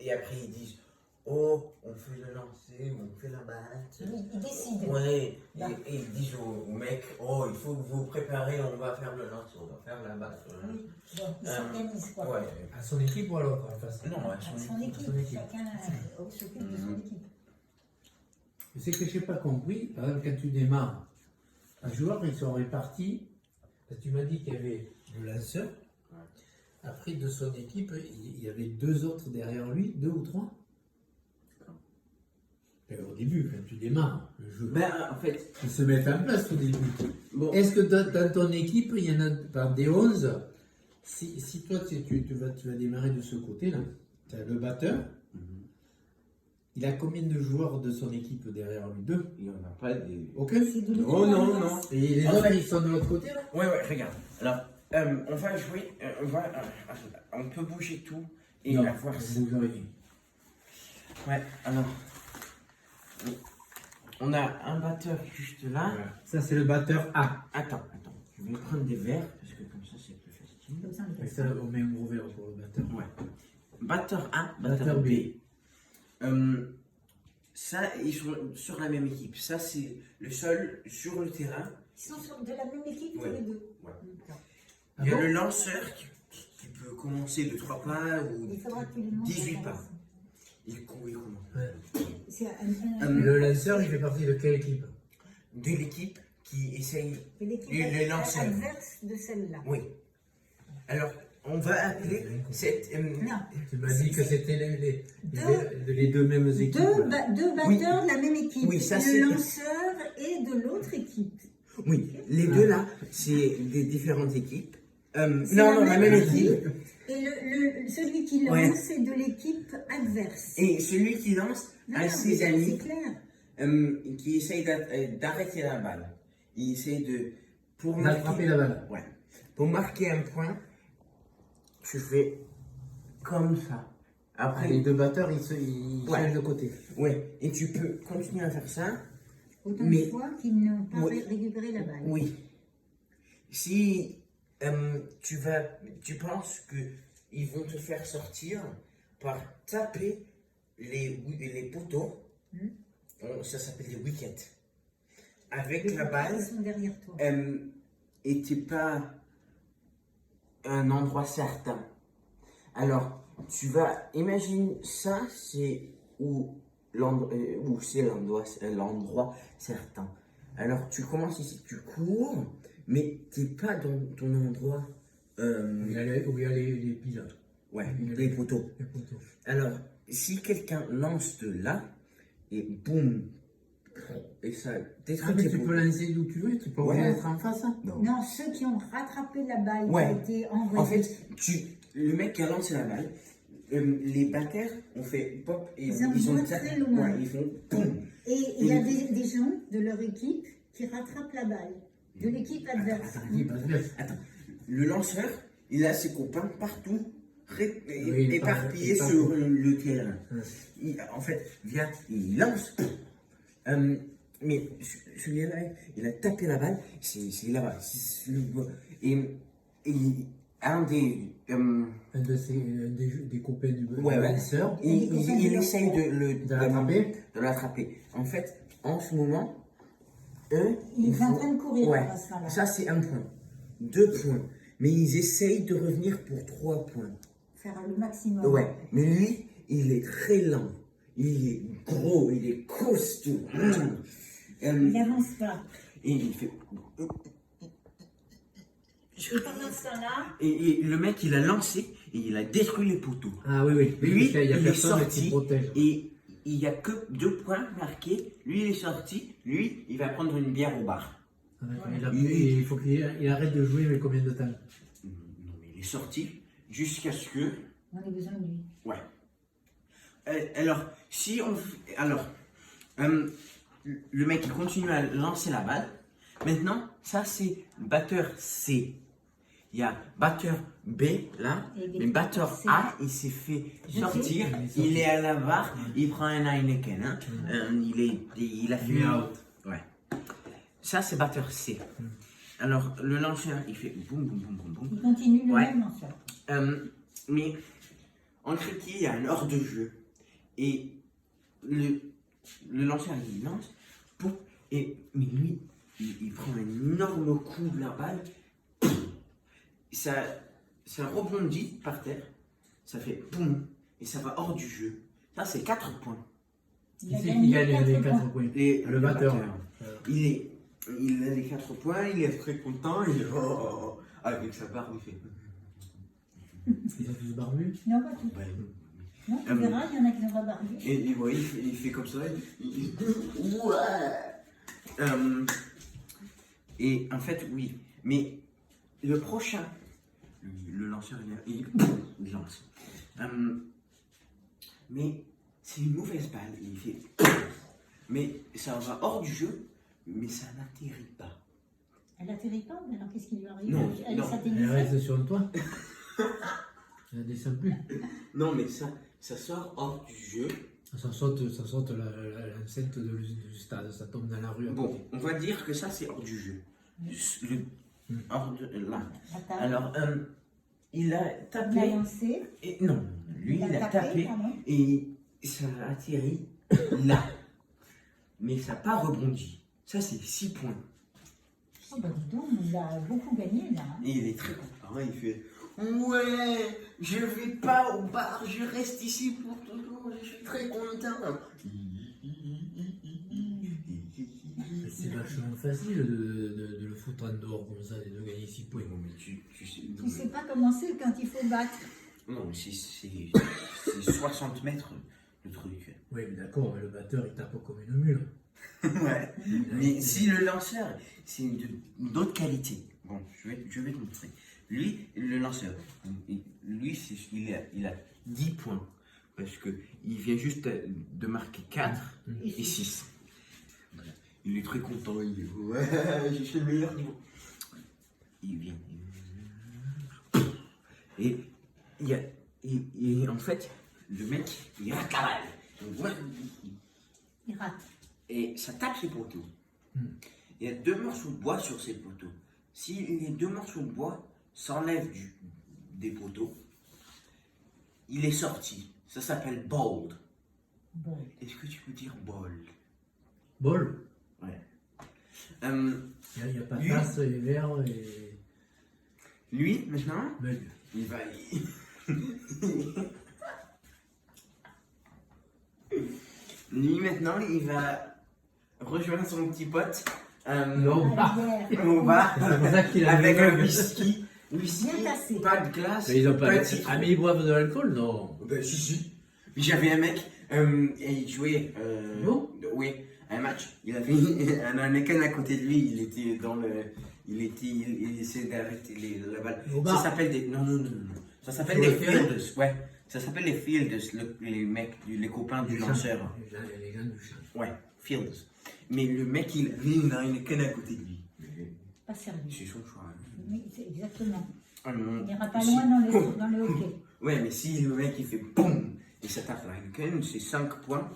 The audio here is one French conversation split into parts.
Et après, ils disent, oh, on fait le lancer, on fait la batte. Ils décident. Ouais, et ils disent au mec, oh, il faut que vous vous préparez, on va faire le lancer, on va faire la batte. Oui. Donc, ils s'organisent quoi. Ouais. À son équipe ou à l'autre en face? Non, à À son son équipe. Son équipe. Chacun s'occupe de son équipe. C'est que je n'ai pas compris, par exemple, quand tu démarres, les joueurs, ils sont répartis. Tu m'as dit qu'il y avait le lanceur. Après, de son équipe, il y avait deux autres derrière lui, deux ou trois. Au début, quand tu démarres le jeu, Ben, en fait, ils se mettent en place au début. bon. Est-ce que dans ton équipe, il y en a par des 11, si toi tu vas démarrer de ce côté-là, tu as le batteur, il a combien de joueurs de son équipe derrière lui? Deux? Il n'y en a pas des. Aucun? C'est de Non, non, non. Et les En autres, fait- ils sont de l'autre côté là? Ouais, regarde. Alors, on va jouer, on peut bouger tout et Non, avoir. vous auriez. Ouais, alors. On a un batteur juste là. Voilà. Ça, c'est le batteur A. Attends, je vais prendre des verres parce que comme ça c'est plus facile. Comme ça, on Et fait ça, ça. on met un gros verre pour le batteur. Ouais. Batteur A, Batteur batteur B. B. Ça, ils sont sur la même équipe. Ça, c'est le seul sur le terrain. Ils sont de la même équipe tous Ouais. les deux. Ouais. D'accord. Il y a bon le lanceur qui peut commencer de 3 pas ou Il faudra que tu lui montres 18 la pas. base. Il court. Ouais. C'est Le lanceur, il fait partie de quelle équipe? De l'équipe qui essaye. l'équipe les lanceurs. adverse de celle-là. Oui. Alors, on va appeler cette. Non. Tu m'as dit que c'était les deux mêmes équipes. Deux batteurs de la même équipe. Oui, ça, c'est- le lanceur et de l'autre équipe. Oui, les deux là, c'est des différentes équipes. C'est Non, la même équipe. Et celui qui lance, Ouais. c'est de l'équipe adverse. Et celui qui lance Non, a non, ses c'est amis clair. qui essayent d'arrêter la balle. Il essaie de. Pour D'attraper la balle. Ouais. Pour marquer un point, tu fais comme ça. Après, Les deux batteurs, ils Ouais. changent de côté. ouais. Et tu peux continuer à faire ça. Autant Mais- de fois qu'ils n'ont pas Oui. récupéré la balle. Oui. Si tu penses que ils vont te faire sortir par taper les poteaux, ça s'appelle des wickets. Avec Les la batteurs, balle, ils sont derrière toi. et t'es pas à un endroit certain. Alors, tu vas, imagine ça, c'est où c'est l'endroit certain. Alors, tu commences ici, tu cours, mais t'es pas dans ton endroit. Où il y a les pilotes. Ouais, les poteaux. Les poteaux. Alors, si quelqu'un lance de là, et boum, et ça détruit Ah, mais tes tu peux poteaux. lancer d'où tu veux, tu peux Ouais. être en face. Hein. Non, ceux qui ont rattrapé la balle Ouais. qui a été envoyée. En fait, le mec qui a lancé la balle, les batteurs ont fait pop et Ils envoient très loin. Ouais, ils font boum. Et il y a des gens de leur équipe qui rattrapent la balle, de l'équipe adverse. Attends, le lanceur, il a ses copains partout, Oui, éparpillés partout. sur le terrain. Ouais. En fait, il lance. Mais celui-là, il a tapé la balle, c'est là-bas. Et un des. Un des copains du Ouais, ouais. lanceur. Il essaye De de l'attraper. En fait, en ce moment, eux. Ils sont en font- train de courir Ouais, à ce moment-là. ça c'est 1 point. 2 points. Mais ils essayent de revenir pour 3 points. Faire le maximum. Ouais, mais lui, il est très lent. Il est gros, il est costaud. Il n'avance pas. Et il fait. Et pendant ce temps-là, Et le mec, il a lancé et il a détruit les poteaux. Ah oui, oui. Lui, Parce qu'il y a il est personne qui sorti protège. et il n'y a que 2 points marqués. Lui, il est sorti. Lui, il va prendre une bière au bar. Ah, il faut qu'il arrête de jouer, mais combien de temps? Non, mais il est sorti jusqu'à ce que. on a besoin de lui. Ouais. Alors, si on. Alors, le mec, il continue à lancer la balle. Maintenant, ça, c'est batteur C. Il y a batteur B, là. Et Mais batteur C. A, il s'est fait sortir. Il est sorti. Il est à la barre. Il prend un Heineken. Hein. Il a fait Il est out. Ouais. Ça, c'est batteur C. Alors, le lanceur, il fait boum, boum, boum, boum, boum. Il continue le Ouais. même lanceur. Mais entre qui il y a un hors de jeu. Et le lanceur, il lance, pouf, mais lui, il prend un énorme coup de la balle, pouf, ça rebondit par terre, ça fait boum, et ça va hors du jeu. Ça, c'est 4 points. Qui c'est qui gagne les 4 points. points? Le batteur. Il a les 4 points, il est très content, il avec sa barbe, il fait. Ils sont tous barbus? Non, pas tout. Ouais. Non, tu verras, il y en a qui sont pas barbus. Et ouais, il fait comme ça. Ouais. Et en fait, oui. Mais le prochain, le lanceur, il lance. Mais c'est une mauvaise balle. Il fait. Mais ça va hors du jeu, mais ça n'atterrit pas. Elle atterrit pas, mais alors qu'est-ce qui lui arrive? Non, Elle non. est Elle satellisée. reste sur le toit. Elle ne descend plus. Non, mais ça sort hors du jeu. Ça saute l'enceinte du stade, ça tombe dans la rue. à Bon, côté. on va dire que ça, c'est hors du jeu. Hors de là. La table. Alors, il a Il a tapé. lancé. Et non, lui, il a tapé pardon. et ça a atterri là. Mais ça n'a pas rebondi. Ça, c'est 6 points. Oh bah dis donc, il a beaucoup gagné là. Hein. Et il est très content. Il fait ouais, je vais pas au bar, je reste ici pour toujours. Je suis très content. C'est vachement facile de le foutre en dehors comme ça, de gagner 6 points. Non, mais tu sais. Tu sais pas comment c'est quand il faut battre. Non, mais c'est 60 mètres le truc. Oui, mais d'accord, mais le batteur il tape comme une mule. Ouais. Mais si le lanceur, c'est d'autres qualités. Bon, je vais te montrer. Lui, le lanceur, lui, il a 10 points. Parce qu'il vient juste de marquer 4 et 6. Voilà. Il est très content. Il dit ouais, j'ai fait le meilleur niveau. Il vient. Et en fait, le mec, il rate la balle. Il rate. Et ça tape ses poteaux. Il y a 2 morceaux de bois sur ces poteaux. Si les 2 morceaux de bois s'enlèvent des poteaux, il est sorti. Ça s'appelle bold. Bon. Est-ce que tu peux dire bold? Bol. Ouais. Il n'y a pas Lui- tasse et verre et Lui, maintenant, mug. il va. Lui, maintenant, il va rejoindre son petit pote Non, À la bière. au bar c'est pour ça qu'il a avec le un mug. whisky. Bien tassé. Pas de glace. Mais ils ont pas de de... citron. Ah, mais ils boivent de l'alcool? Non. Ben si. J'avais un mec, et il jouait. Bon. Oui, un match. Il avait un Anakin à côté de lui. Il était dans le. Il essayait d'arrêter la balle. Au bar. Ça s'appelle des. Non. Ça s'appelle Sur des le terrain. fielders. Ouais. Ça s'appelle les fielders, les mecs, les copains du Les lanceur. les gens du champ. Ouais, fielders. Mais le mec, il avait un Anakin à côté de lui. Pas sérieux. C'est son choix. Oui, c'est exactement. Hum, Il n'ira pas si- loin dans le hockey. Ouais, mais si le mec il fait boum et ça tape l'Heineken, c'est 5 points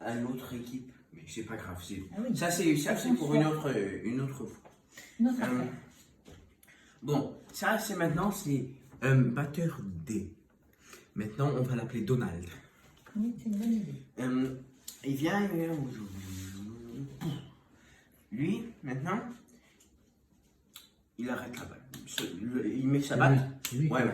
à l'autre équipe. Mais c'est pas grave. Ah oui. Ça, c'est pour une autre fois. Notre Euh, affaire. Bon, ça, c'est maintenant, c'est un batteur D. Maintenant, on va l'appeler Donald. Oui, c'est une bonne idée. Il vient. Lui, maintenant, il arrête la balle. Il met sa batte. C'est lui qui- Ouais.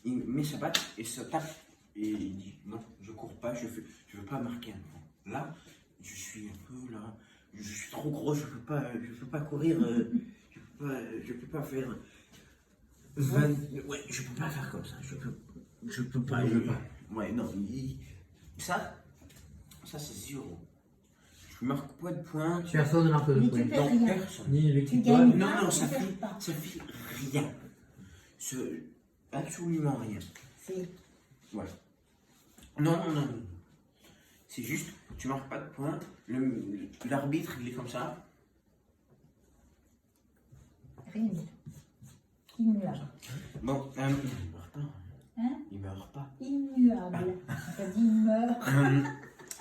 Il met sa batte et ça tape et il dit non, je cours pas, je veux pas marquer un point. Là, je suis un peu là, je suis trop gros, je peux pas courir, je peux pas faire 20, ouais, je peux pas faire comme ça, je peux pas. Je peux pas. Ouais, non, ça c'est 0. Je marque pas de points. Personne ne marque de Mais points. tu perds Non, rien. personne. Ni Tu l'équipe. gagnes Ouais. Non, pas, non, tu ça perds fait pas. rien. Absolument rien. C'est Voilà. Non. C'est juste, tu marques pas de points. L'arbitre, il est comme ça. rien du tout. Immuable. Bon, il meurt pas. Hein? Il meurt pas. Immuable. On t'a dit il meurt.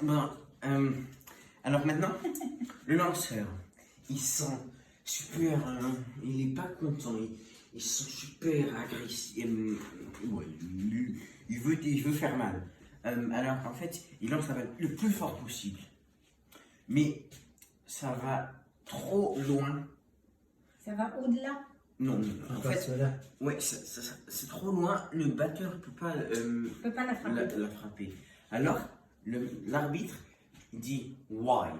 Bon, alors maintenant, le lanceur, il sent super. Il est pas content. Il sent super agressif. Ouais, il veut faire mal. Alors en fait, il lance la balle le plus fort possible. Mais ça va trop loin. Ça va au-delà. Non, en Parce fait, que là, ouais, c'est trop loin. Le batteur ne peut pas Je peux pas la frapper. la frapper. Alors, l'arbitre dit wide.